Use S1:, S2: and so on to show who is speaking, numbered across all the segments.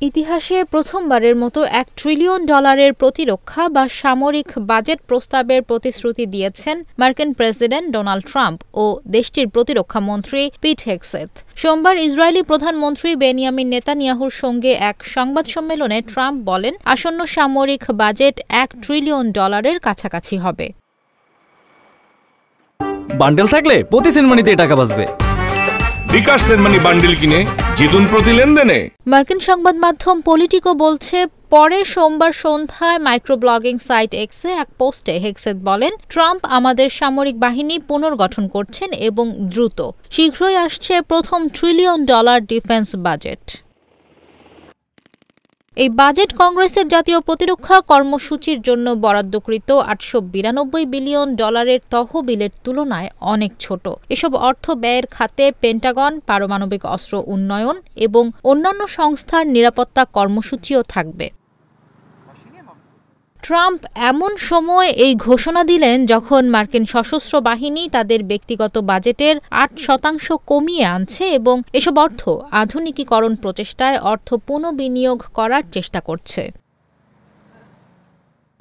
S1: ইতিহাসে প্রথমবারের মতো $1 ট্রিলিয়ন প্রতিরক্ষা বা সামরিক বাজেট প্রস্তাবের প্রতিশ্রুতি দিয়েছেন মার্কিন প্রেসিডেন্ট ডোনাল্ড ট্রাম্প ও দেশটির প্রতিরক্ষা মন্ত্রী পিট হেগসেথ। সোমবার ইসরায়েলি প্রধানমন্ত্রী বেনিয়ামিন নেতানিয়াহুর সঙ্গে এক সংবাদ সম্মেলনে ট্রাম্প বলেন, আসন্ন সামরিক বাজেট $1 ট্রিলিয়ন কাছাকাছি হবে।
S2: বান্ডেল থাকলে প্রতি সেনমানিতে টাকা বাঁচবে।
S3: বিকাশ সেনমানি বান্ডেল কিনে জিতুন প্রতি লেনদেনে।
S1: মার্কিন সংবাদ মাধ্যম পলিটিকো বলছে, পরে সোমবার সন্ধ্যায় মাইক্রোব্লগিং সাইট এক্সে এক পোস্টে হেগসেথ বলেন, ট্রাম্প আমাদের সামরিক বাহিনী পুনর্গঠন করছেন এবং দ্রুত। শীঘ্রই আসছে প্রথম $1 ট্রিলিয়ন ডিফেন্স বাজেট। এই বাজেট কংগ্রেসের জাতীয় প্রতিরক্ষা কর্মসূচির জন্য বরাদ্দকৃত $892 বিলিয়ন তহবিলের তুলনায় অনেক ছোট। এসব অর্থ ব্যয়ের খাতে পেন্টাগন, পারমাণবিক অস্ত্র উন্নয়ন এবং অন্যান্য সংস্থার নিরাপত্তা কর্মসূচিও থাকবে। ট্রাম্প এমন সময় এই ঘোষণা দিলেন যখন মার্কিন সশস্ত্র বাহিনী তাদের ব্যক্তিগত বাজেটের 8% কমিয়ে আনছে এবং এসব অর্থ আধুনিকীকরণ প্রচেষ্টায় অর্থ পুনঃবিনিয়োগ করার চেষ্টা করছে।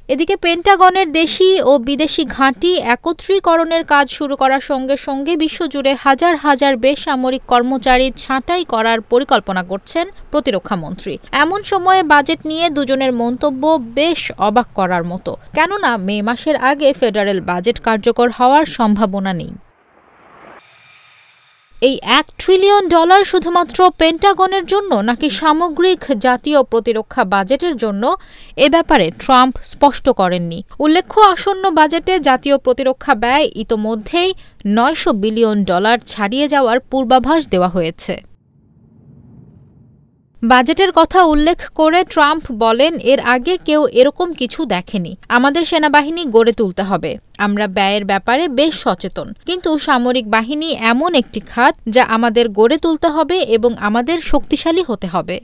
S1: এদিকে পেন্টাগনের দেশি ও বিদেশি ঘাঁটি একত্রীকরণের কাজ শুরু করার সঙ্গে সঙ্গে বিশ্বজুড়ে হাজার হাজার বেসামরিক কর্মচারী ছাঁটাই করার পরিকল্পনা করছেন প্রতিরক্ষামন্ত্রী। এমন সময়ে বাজেট নিয়ে দুজনের মন্তব্য বেশ অবাক করার মতো, কেননা মে মাসের আগে ফেডারেল বাজেট কার্যকর হওয়ার সম্ভাবনা নেই। এই $1 ট্রিলিয়ন শুধুমাত্র পেন্টাগনের জন্য নাকি সামগ্রিক জাতীয় প্রতিরক্ষা বাজেটের জন্য, এ ব্যাপারে ট্রাম্প স্পষ্ট করেননি। উল্লেখ্য, আসন্ন বাজেটে জাতীয় প্রতিরক্ষা ব্যয় ইতোমধ্যেই $900 বিলিয়ন ছাড়িয়ে যাওয়ার পূর্বাভাস দেওয়া হয়েছে। বাজেটের কথা উল্লেখ করে ট্রাম্প বলেন, এর আগে কেউ এরকম কিছু দেখেনি। আমাদের সেনাবাহিনী গড়ে তুলতে হবে। আমরা ব্যয়ের ব্যাপারে বেশ সচেতন, কিন্তু সামরিক বাহিনী এমন একটি খাত যা আমাদের গড়ে তুলতে হবে এবং আমাদের শক্তিশালী হতে হবে।